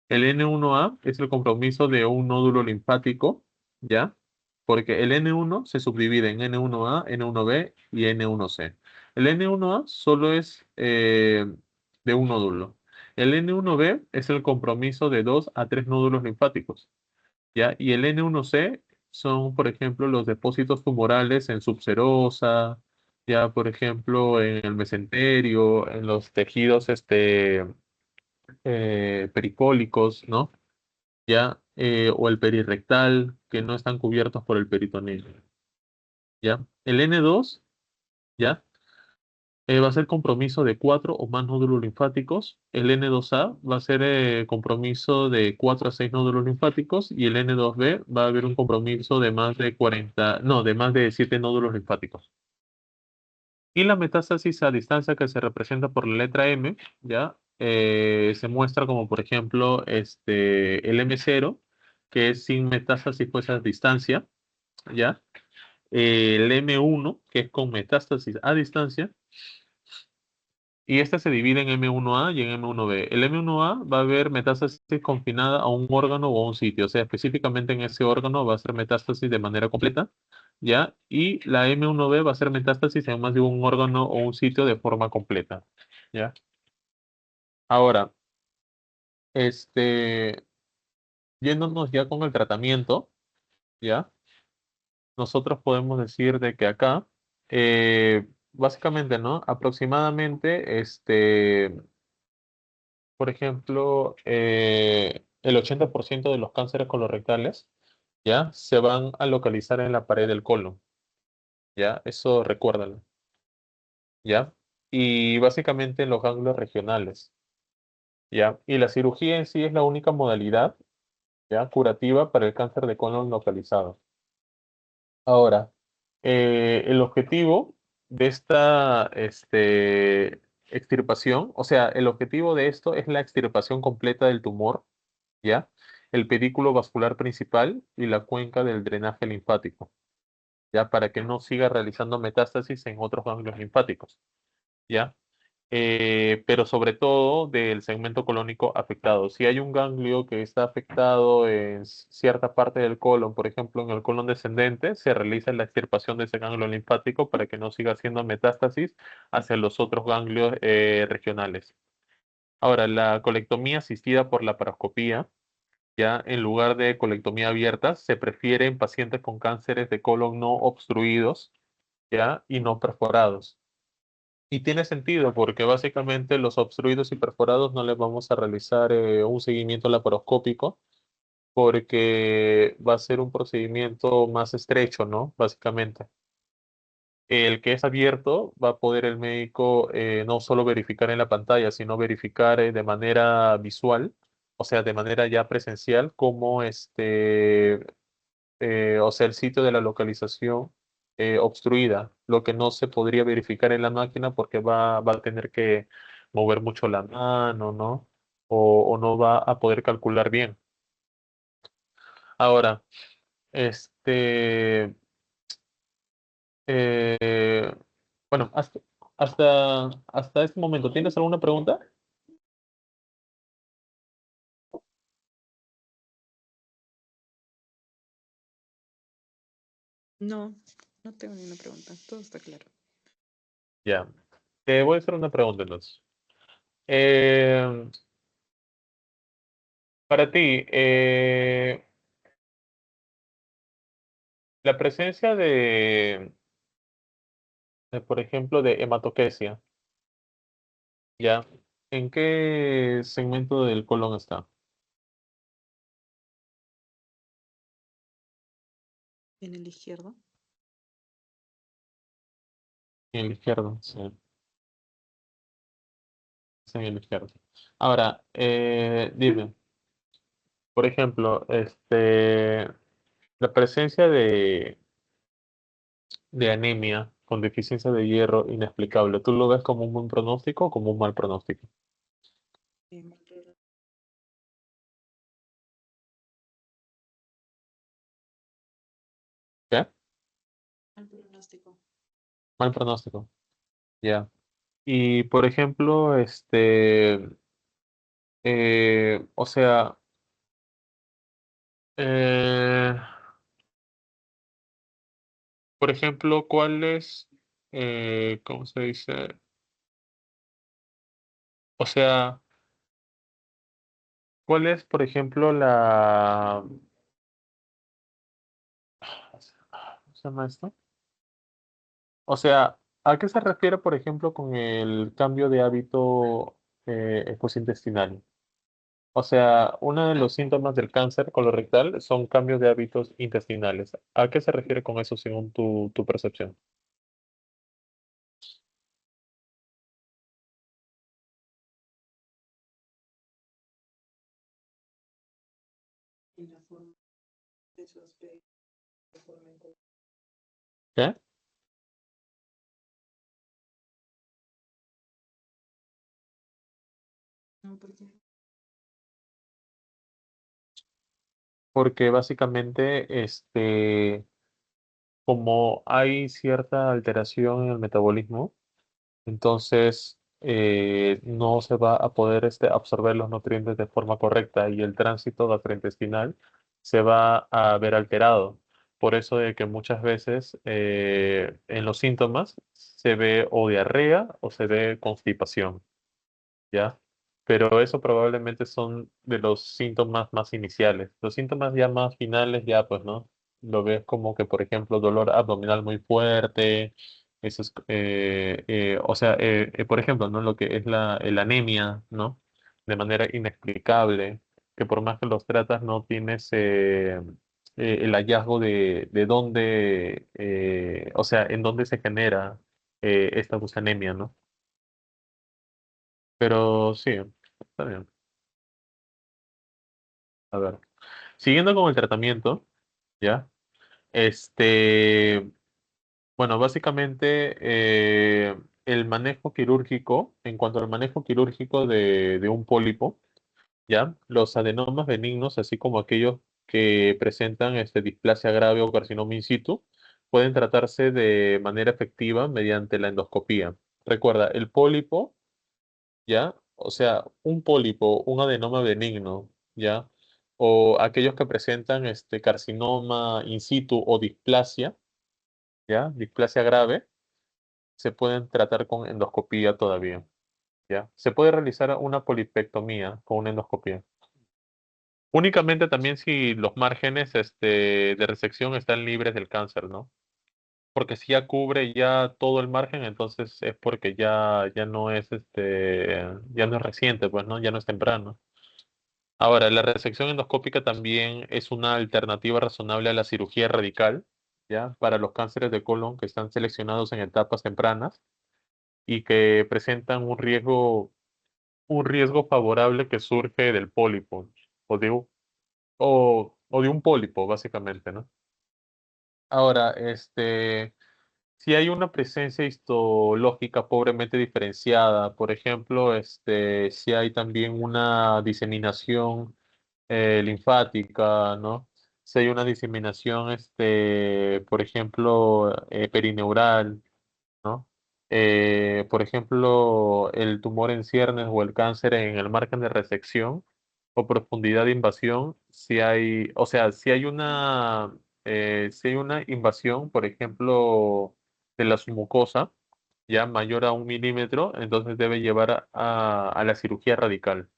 El N1A es el compromiso de un nódulo linfático, ¿ya? Porque el N1 se subdivide en N1A, N1B y N1C. El N1A solo es de un nódulo. El N1B es el compromiso de 2 a 3 nódulos linfáticos, ¿ya? Y el N1C son, por ejemplo, los depósitos tumorales en subserosa, ya, por ejemplo, en el mesenterio, en los tejidos pericólicos, ¿no? ¿Ya? O el perirrectal, que no están cubiertos por el peritoneo, ¿ya? El N2, ¿ya? Va a ser compromiso de 4 o más nódulos linfáticos. El N2A va a ser compromiso de 4 a 6 nódulos linfáticos. Y el N2B va a haber un compromiso de más de 40, no, de más de 7 nódulos linfáticos. Y la metástasis a distancia que se representa por la letra M, ¿ya? Se muestra como, por ejemplo, el M0, que es sin metástasis pues a distancia, ¿ya? El M1, que es con metástasis a distancia, y este se divide en M1A y en M1B. El M1A va a haber metástasis confinada a un órgano o a un sitio, o sea, específicamente en ese órgano va a ser metástasis de manera completa, ¿ya? Y la M1B va a ser metástasis en más de un órgano o un sitio de forma completa, ¿ya? Ahora, este, yéndonos ya con el tratamiento, ¿ya? Nosotros podemos decir de que acá, básicamente, ¿no? Aproximadamente, por ejemplo, el 80% de los cánceres colorectales, ¿ya? Se van a localizar en la pared del colon, ¿ya? Eso recuérdalo, ¿ya? Y básicamente en los ganglios regionales, ¿ya? Y la cirugía en sí es la única modalidad, ¿ya? Curativa para el cáncer de colon localizado. Ahora, el objetivo de esta extirpación, o sea, el objetivo de esto es la extirpación completa del tumor, ¿ya? El pedículo vascular principal y la cuenca del drenaje linfático, ¿ya? Para que no siga realizando metástasis en otros ganglios linfáticos, ¿ya? Pero sobre todo del segmento colónico afectado. Si hay un ganglio que está afectado en cierta parte del colon, por ejemplo, en el colon descendente, se realiza la extirpación de ese ganglio linfático para que no siga haciendo metástasis hacia los otros ganglios regionales. Ahora, la colectomía asistida por laparoscopía, ya en lugar de colectomía abierta, se prefiere en pacientes con cánceres de colon no obstruidos, ya, y no perforados. Y tiene sentido porque básicamente los obstruidos y perforados no les vamos a realizar un seguimiento laparoscópico porque va a ser un procedimiento más estrecho, ¿no? Básicamente. El que es abierto va a poder el médico no solo verificar en la pantalla, sino verificar de manera visual, o sea, de manera ya presencial, cómo o sea, el sitio de la localización obstruida, lo que no se podría verificar en la máquina porque va a tener que mover mucho la mano, ¿no? O no va a poder calcular bien. Ahora, este, eh, bueno, hasta este momento, ¿tienes alguna pregunta? No, no tengo ninguna pregunta. Todo está claro. Ya, te voy a hacer una pregunta entonces. Eh, para ti, la presencia por ejemplo, de hematoquesia, ¿ya? ¿En qué segmento del colon está? En el izquierdo. En el izquierdo, sí, es en el izquierdo. Ahora, dime, por ejemplo, la presencia de anemia con deficiencia de hierro inexplicable, ¿tú lo ves como un buen pronóstico o como un mal pronóstico? Mal ¿Qué? mal pronóstico. Mal pronóstico, ya. Y por ejemplo, o sea, eh, por ejemplo, ¿cuál es, cómo se dice? O sea, ¿cuál es, por ejemplo, ¿cómo se llama esto? O sea, ¿a qué se refiere, por ejemplo, con el cambio de hábito pues, intestinal? O sea, uno de los síntomas del cáncer colorectal son cambios de hábitos intestinales. ¿A qué se refiere con eso según tu percepción? Y la forma de su aspecto, la forma en que- ¿Qué? No, porque Porque básicamente, como hay cierta alteración en el metabolismo, entonces no se va a poder absorber los nutrientes de forma correcta y el tránsito gastrointestinal se va a ver alterado. Por eso de que muchas veces en los síntomas se ve o diarrea o se ve constipación. ¿Ya? Pero eso probablemente son de los síntomas más iniciales. Los síntomas ya más finales, ya pues, ¿no? Lo ves como que, por ejemplo, dolor abdominal muy fuerte, eso es, o sea, por ejemplo, ¿no? Lo que es la anemia, ¿no? De manera inexplicable, que por más que los tratas no tienes el hallazgo de dónde, o sea, en dónde se genera esta pues, anemia, ¿no? Pero sí, está bien. A ver, siguiendo con el tratamiento, ¿ya? Este, bueno, básicamente el manejo quirúrgico, en cuanto al manejo quirúrgico de un pólipo, ¿ya? Los adenomas benignos, así como aquellos que presentan displasia grave o carcinoma in situ, pueden tratarse de manera efectiva mediante la endoscopía. Recuerda, el pólipo, ¿ya? O sea, un pólipo, un adenoma benigno, ¿ya? O aquellos que presentan carcinoma in situ o displasia, ¿ya? Displasia grave, se pueden tratar con endoscopía todavía, ¿ya? Se puede realizar una polipectomía con una endoscopía. Únicamente también si los márgenes de resección están libres del cáncer, ¿no? Porque si ya cubre ya todo el margen, entonces es porque ya no es ya no es reciente, pues, ¿no? Ya no es temprano. Ahora, la resección endoscópica también es una alternativa razonable a la cirugía radical, ¿ya? Para los cánceres de colon que están seleccionados en etapas tempranas y que presentan un riesgo favorable que surge del pólipo o o de un pólipo, básicamente, ¿no? Ahora, si hay una presencia histológica pobremente diferenciada, por ejemplo, si hay también una diseminación linfática, ¿no? Si hay una diseminación, por ejemplo, perineural, ¿no? Por ejemplo, el tumor en ciernes o el cáncer en el margen de resección o profundidad de invasión, si hay, o sea, si hay una invasión, por ejemplo, de la submucosa, ya mayor a 1 milímetro, entonces debe llevar a la cirugía radical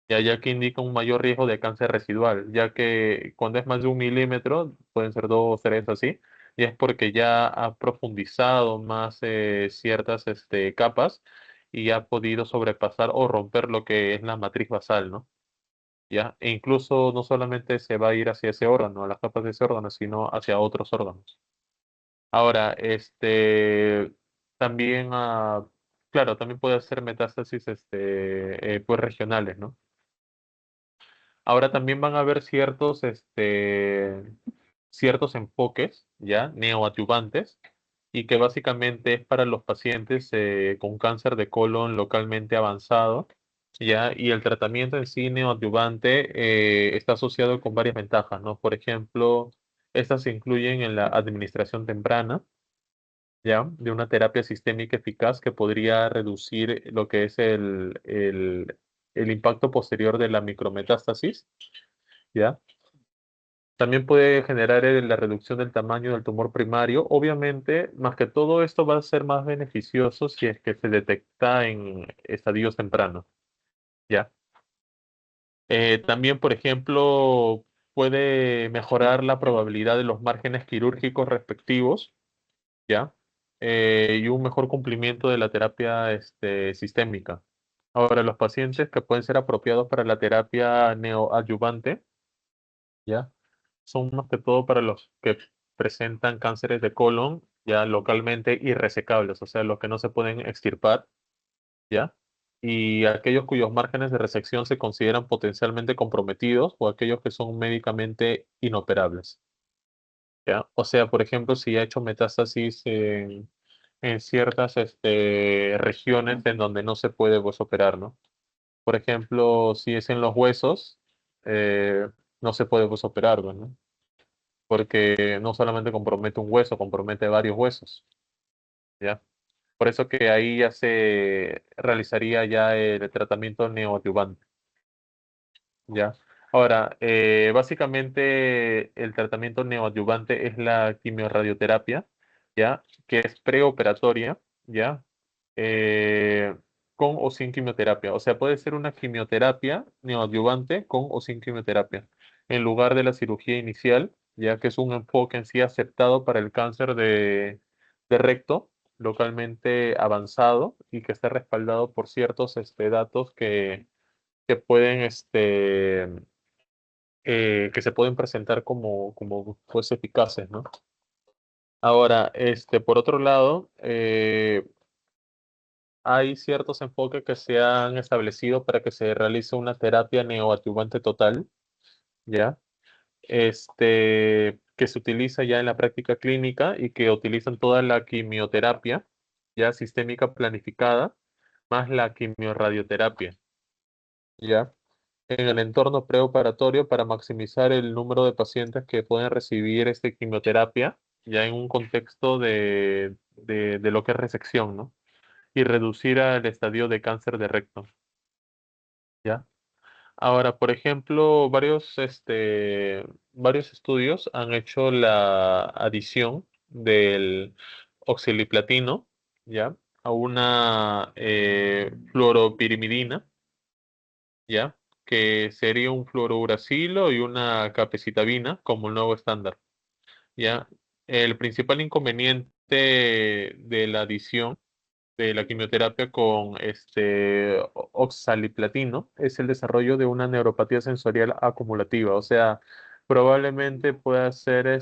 ya que indica un mayor riesgo de cáncer residual, ya que cuando es más de 1 milímetro, pueden ser dos, tres así, y es porque ya ha profundizado más ciertas capas y ha podido sobrepasar o romper lo que es la matriz basal, ¿no? ¿Ya? E incluso no solamente se va a ir hacia ese órgano, a las capas de ese órgano, sino hacia otros órganos. Ahora, también, claro, también puede hacer metástasis, pues regionales, ¿no? Ahora también van a haber ciertos enfoques, ¿ya? Neoadyuvantes, y que básicamente es para los pacientes con cáncer de colon localmente avanzado, ¿ya? Y el tratamiento en sí neoadyuvante está asociado con varias ventajas, ¿no? Por ejemplo, estas se incluyen en la administración temprana, ¿ya? De una terapia sistémica eficaz que podría reducir lo que es el impacto posterior de la micrometástasis, ¿ya? También puede generar la reducción del tamaño del tumor primario. Obviamente, más que todo esto va a ser más beneficioso si es que se detecta en estadios tempranos, ¿ya? También, por ejemplo, puede mejorar la probabilidad de los márgenes quirúrgicos respectivos, ¿ya? Y un mejor cumplimiento de la terapia sistémica. Ahora, los pacientes que pueden ser apropiados para la terapia neoadyuvante, ¿ya? Son más que todo para los que presentan cánceres de colon ya localmente irresecables, o sea, los que no se pueden extirpar, ¿ya? Y aquellos cuyos márgenes de resección se consideran potencialmente comprometidos o aquellos que son médicamente inoperables, ¿ya? O sea, por ejemplo, si ha hecho metástasis en ciertas regiones en donde no se puede pues, operar, ¿no? Por ejemplo, si es en los huesos, eh, no se puede pues, operar, ¿no? Porque no solamente compromete un hueso, compromete varios huesos, ¿ya? Por eso que ahí ya se realizaría ya el tratamiento neoadyuvante, ¿ya? Ahora, básicamente el tratamiento neoadyuvante es la quimiorradioterapia, ¿ya? Que es preoperatoria, ¿ya? Eh, con o sin quimioterapia. O sea, puede ser una quimioterapia neoadyuvante con o sin quimioterapia, en lugar de la cirugía inicial, ya que es un enfoque en sí aceptado para el cáncer de recto localmente avanzado y que está respaldado por ciertos datos que pueden que se pueden presentar como pues eficaces, ¿no? Ahora, por otro lado, hay ciertos enfoques que se han establecido para que se realice una terapia neoadyuvante total, ¿ya? Que se utiliza ya en la práctica clínica y que utilizan toda la quimioterapia, ya sistémica planificada, más la quimiorradioterapia, ¿ya? En el entorno preoperatorio para maximizar el número de pacientes que pueden recibir quimioterapia, ya en un contexto de lo que es resección, ¿no? Y reducir al estadio de cáncer de recto, ¿ya? Ahora, por ejemplo, varios estudios han hecho la adición del oxaliplatino, ¿ya? A una fluoropirimidina, ¿ya? Que sería un fluorouracilo y una capecitabina como el nuevo estándar, ¿ya? El principal inconveniente de la adición de la quimioterapia con oxaliplatino es el desarrollo de una neuropatía sensorial acumulativa, o sea, probablemente pueda ser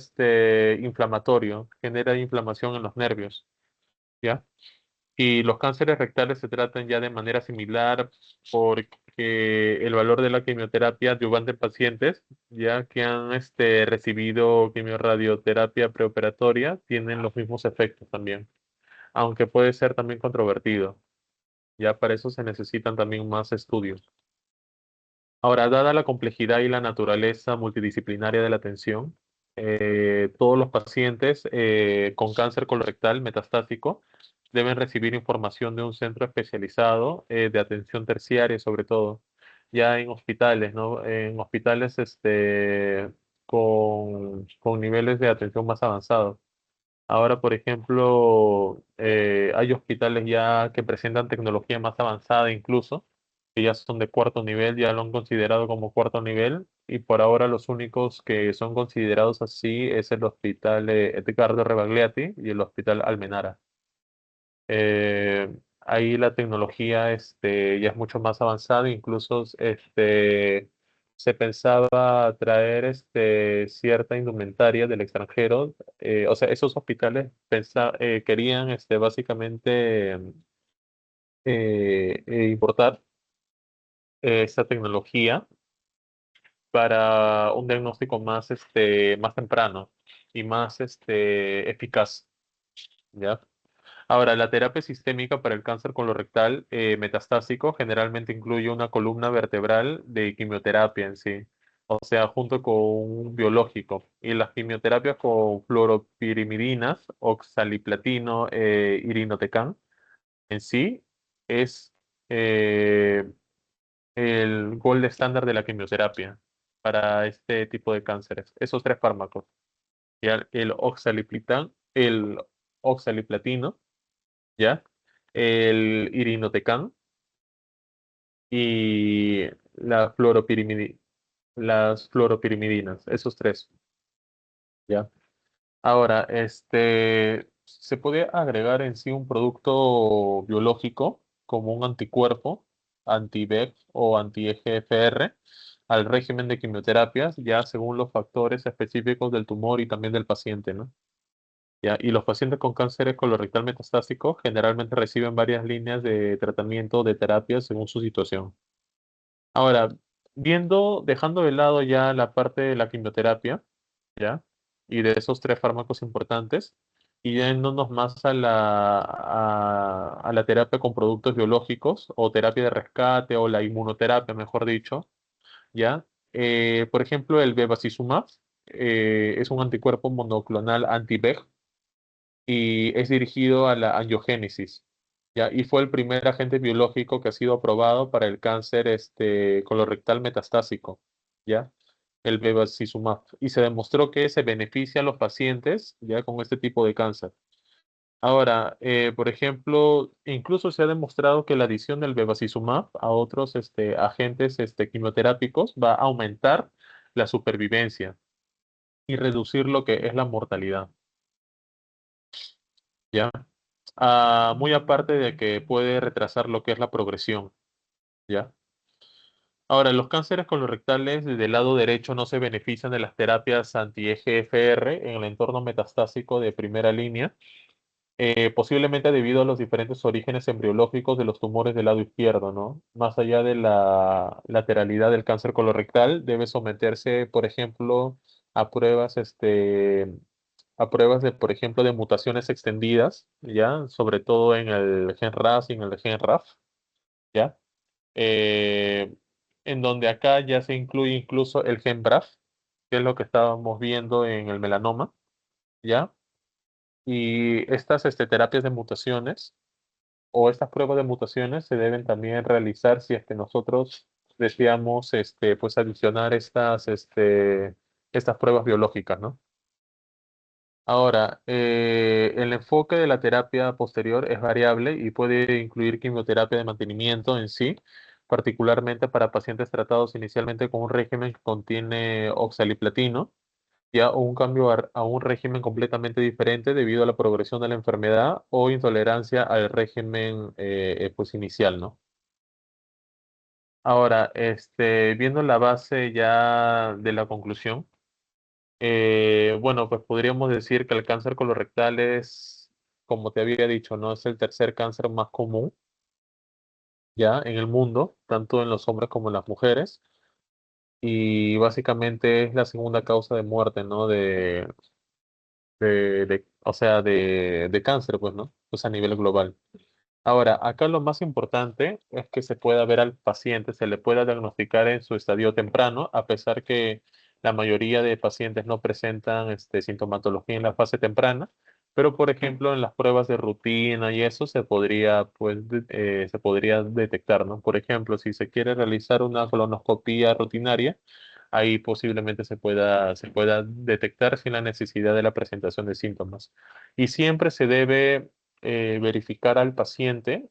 inflamatorio, genera inflamación en los nervios, ¿ya? Y los cánceres rectales se tratan ya de manera similar porque el valor de la quimioterapia adyuvante en pacientes ya que han recibido quimiorradioterapia preoperatoria tienen los mismos efectos también, aunque puede ser también controvertido. Ya para eso se necesitan también más estudios. Ahora, dada la complejidad y la naturaleza multidisciplinaria de la atención, todos los pacientes con cáncer colorectal metastásico deben recibir información de un centro especializado de atención terciaria, sobre todo, ya en hospitales, ¿no? En hospitales con niveles de atención más avanzados. Ahora, por ejemplo, hay hospitales ya que presentan tecnología más avanzada incluso, que ya son de cuarto nivel, ya lo han considerado como cuarto nivel, y por ahora los únicos que son considerados así es el Hospital Edgardo Rebagliati y el Hospital Almenara. Ahí la tecnología ya es mucho más avanzada, incluso se pensaba traer cierta indumentaria del extranjero, o sea, esos hospitales querían básicamente importar esta tecnología para un diagnóstico más temprano y más eficaz, ¿ya? Ahora, la terapia sistémica para el cáncer colorectal metastásico generalmente incluye una columna vertebral de quimioterapia en sí. o sea, junto con un biológico. Y las quimioterapias con fluoropirimidinas, oxaliplatino, irinotecan, en sí es eh, el gold estándar de la quimioterapia para este tipo de cánceres. Esos tres fármacos, ¿ya? El oxaliplatino, ¿ya? El irinotecan y las fluoropirimidinas, esos tres, ¿ya? Ahora, se puede agregar en sí un producto biológico como un anticuerpo, anti-VEC o anti-EGFR, al régimen de quimioterapias, ya según los factores específicos del tumor y también del paciente, ¿no? Ya, y los pacientes con cáncer colorectal metastásico generalmente reciben varias líneas de tratamiento de terapia según su situación. Ahora, dejando de lado ya la parte de la quimioterapia, ¿ya? Y de esos tres fármacos importantes, y yéndonos más a la terapia con productos biológicos, o terapia de rescate, o la inmunoterapia, mejor dicho, ¿ya? Por ejemplo, el bevacizumab es un anticuerpo monoclonal anti-VEG y es dirigido a la angiogénesis, ¿ya? Y fue el primer agente biológico que ha sido aprobado para el cáncer colorectal metastásico, ¿ya? El bevacizumab. Y se demostró que se beneficia a los pacientes, ¿ya? Con este tipo de cáncer. Ahora, por ejemplo, incluso se ha demostrado que la adición del bevacizumab a otros agentes quimioterápicos va a aumentar la supervivencia y reducir lo que es la mortalidad, ¿ya? Muy aparte de que puede retrasar lo que es la progresión, ¿ya? Ahora, los cánceres colorectales del lado derecho no se benefician de las terapias anti-EGFR en el entorno metastásico de primera línea, posiblemente debido a los diferentes orígenes embriológicos de los tumores del lado izquierdo, ¿no? Más allá de la lateralidad del cáncer colorectal, debe someterse, por ejemplo, a pruebas de, por ejemplo, de mutaciones extendidas, ¿ya? Sobre todo en el gen RAS y en el gen RAF, ¿ya? Eh, en donde acá ya se incluye incluso el gen BRAF, que es lo que estábamos viendo en el melanoma, ¿ya? Y estas terapias de mutaciones o estas pruebas de mutaciones se deben también realizar si es que nosotros deseamos pues adicionar estas pruebas biológicas, ¿no? Ahora, el enfoque de la terapia posterior es variable y puede incluir quimioterapia de mantenimiento en sí, particularmente para pacientes tratados inicialmente con un régimen que contiene oxaliplatino, ya o un cambio a un régimen completamente diferente debido a la progresión de la enfermedad o intolerancia al régimen pues inicial, ¿no? Ahora, viendo la base ya de la conclusión. Bueno, pues podríamos decir que el cáncer colorectal es, como te había dicho, ¿no? Es el tercer cáncer más común ya en el mundo, tanto en los hombres como en las mujeres, y básicamente es la segunda causa de muerte, ¿no? O sea, de cáncer, pues, ¿no? Pues a nivel global. Ahora, acá lo más importante es que se pueda ver al paciente, se le pueda diagnosticar en su estadio temprano, a pesar que la mayoría de pacientes no presentan sintomatología en la fase temprana, pero por ejemplo en las pruebas de rutina y eso se podría, pues, se podría detectar, ¿no? Por ejemplo, si se quiere realizar una colonoscopía rutinaria, ahí posiblemente se pueda detectar sin la necesidad de la presentación de síntomas. Y siempre se debe verificar al paciente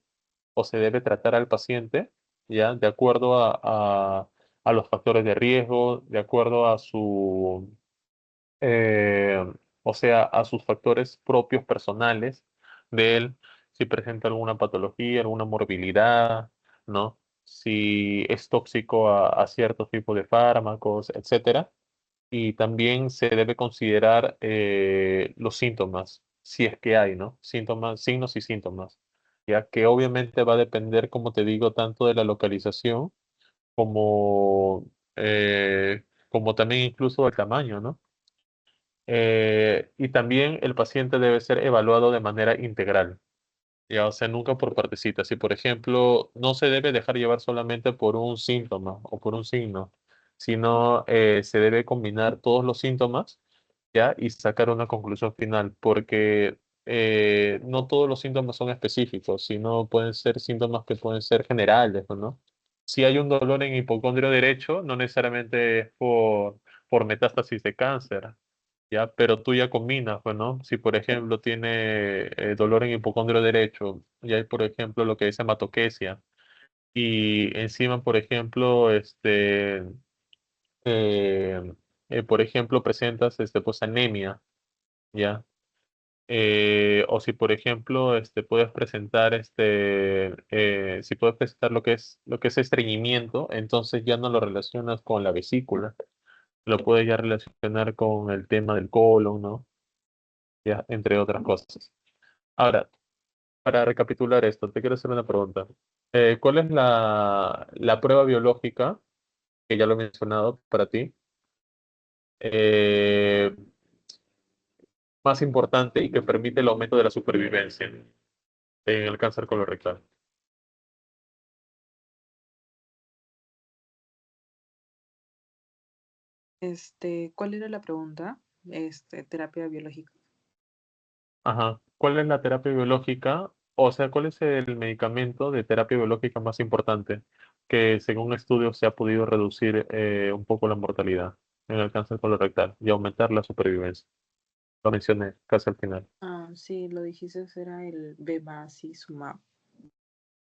o se debe tratar al paciente, ¿ya? De acuerdo a los factores de riesgo, de acuerdo a eh, o sea, a sus factores propios personales de él, si presenta alguna patología, alguna morbilidad, ¿no? Si es tóxico a ciertos tipos de fármacos, etcétera. Y también se debe considerar los síntomas, si es que hay, ¿no? Síntomas, signos y síntomas, ya que obviamente va a depender, como te digo, tanto de la localización como, como también incluso del tamaño, ¿no? Y también el paciente debe ser evaluado de manera integral, ya, o sea, nunca por partecitas. Si, por ejemplo, no se debe dejar llevar solamente por un síntoma o por un signo, sino se debe combinar todos los síntomas, ¿ya? Y sacar una conclusión final, porque no todos los síntomas son específicos, sino pueden ser síntomas que pueden ser generales, ¿no? Si hay un dolor en hipocondrio derecho, no necesariamente es por metástasis de cáncer, ¿ya? Pero tú ya combinas, pues, ¿no? Si, por ejemplo, tiene dolor en hipocondrio derecho, y hay, por ejemplo, lo que es hematoquesia, y encima, por ejemplo, eh, por ejemplo, presentas, pues, anemia, ¿ya? O si, por ejemplo, puedes presentar, si puedes presentar lo que es estreñimiento, entonces ya no lo relacionas con la vesícula, lo puedes ya relacionar con el tema del colon, ¿no? Ya, entre otras cosas. Ahora, para recapitular esto, te quiero hacer una pregunta. ¿Cuál es la prueba biológica, que ya lo he mencionado para ti, eh, más importante y que permite el aumento de la supervivencia en el cáncer colorectal? ¿Cuál era la pregunta? Terapia biológica. Ajá. ¿Cuál es la terapia biológica? O sea, ¿cuál es el medicamento de terapia biológica más importante que según estudios se ha podido reducir un poco la mortalidad en el cáncer colorectal y aumentar la supervivencia? Lo mencioné casi al final. Ah, sí, lo dijiste, era el bevacizumab.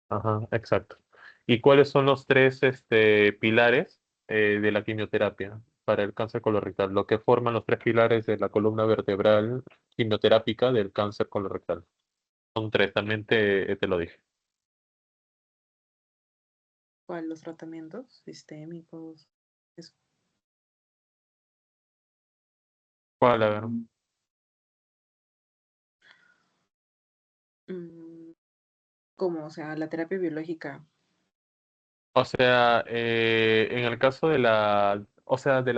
Ajá, exacto. ¿Y cuáles son los tres pilares de la quimioterapia para el cáncer colorectal? Lo que forman los tres pilares de la columna vertebral quimioterápica del cáncer colorectal. Son tres, también te lo dije. ¿Cuál? Los tratamientos sistémicos. Eso. ¿Cuál? A ver. Mm, ¿Cómo? O sea, la terapia biológica. O sea, en el caso de la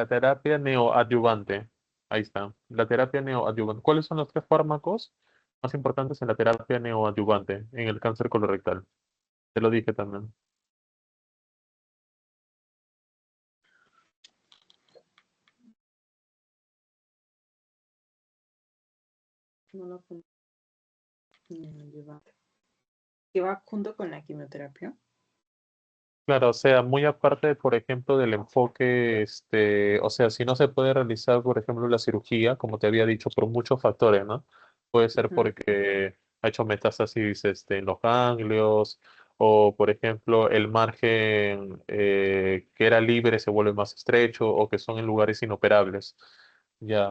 terapia neoadyuvante, ahí está, la terapia neoadyuvante. ¿Cuáles son los tres fármacos más importantes en la terapia neoadyuvante en el cáncer colorectal? Te lo dije también. No lo apunté. Que va junto con la quimioterapia. Claro, o sea, muy aparte, por ejemplo, del enfoque, o sea, si no se puede realizar, por ejemplo, la cirugía, como te había dicho, por muchos factores, ¿no? Puede ser Ujú. porque ha hecho metástasis, en los ganglios, o, por ejemplo, el margen que era libre se vuelve más estrecho, o que son en lugares inoperables. Ya,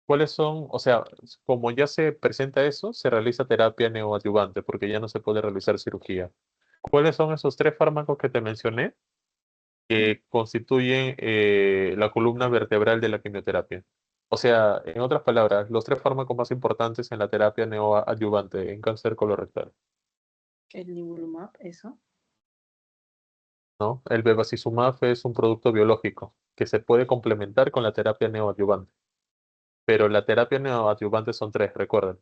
¿cuáles son? O sea, como ya se presenta eso, se realiza terapia neoadyuvante, porque ya no se puede realizar cirugía. ¿Cuáles son esos tres fármacos que te mencioné que constituyen la columna vertebral de la quimioterapia? O sea, en otras palabras, los tres fármacos más importantes en la terapia neoadyuvante en cáncer colorectal, El nivolumab, eso. ¿no? El bevacizumab es un producto biológico que se puede complementar con la terapia neoadyuvante, pero la terapia neoadyuvante son tres, recuerden.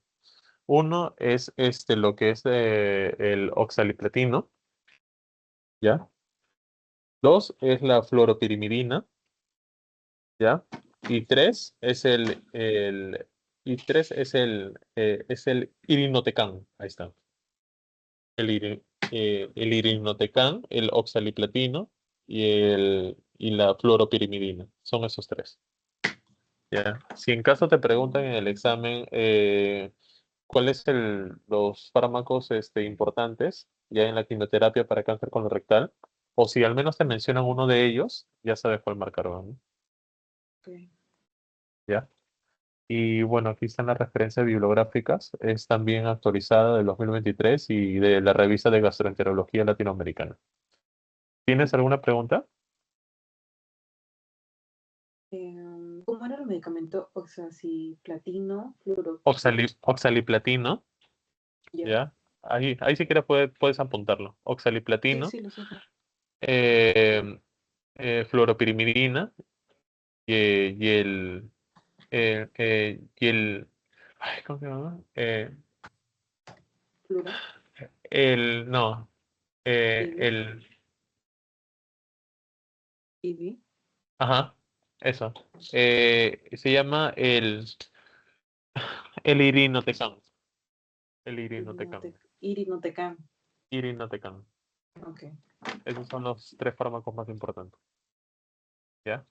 Uno es lo que es el oxaliplatino, ¿ya? Dos es la fluoropirimidina, ¿ya? Y tres es el irinotecan. Ahí está. El irinotecan, el oxaliplatino y la fluoropirimidina. Son esos tres. ¿Ya? Si en caso te preguntan en el examen cuáles los fármacos importantes ya en la quimioterapia para cáncer colorectal, o si al menos te mencionan uno de ellos, ya sabes cuál marcar, ¿no? Ok. ¿Ya? Y bueno, aquí están las referencias bibliográficas. Es también actualizada del 2023 y de la revista de gastroenterología latinoamericana. ¿Tienes alguna pregunta? ¿Cómo era el medicamento? O sea, si platino, fluoro. Oxaliplatino, Ya. ¿ya? Ahí si quieres puedes apuntarlo. Sí, Oxaliplatino, sí, lo supe. eh, fluoropirimidina y ay, ¿cómo se llama? Flura. No, IV. el IV. Ajá, eso. Se llama el irinotecan. El irinotecan. Irinotecan. Irinotecan. Ok. Esos son los tres fármacos más importantes. ¿Ya?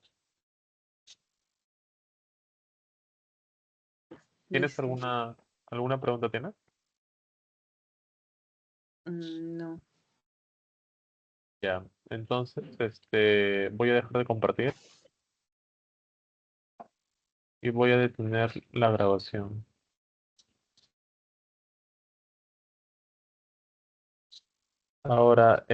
¿Tienes Listo. alguna pregunta, tienes? No. Ya. Entonces, voy a dejar de compartir y voy a detener la grabación. Ahora,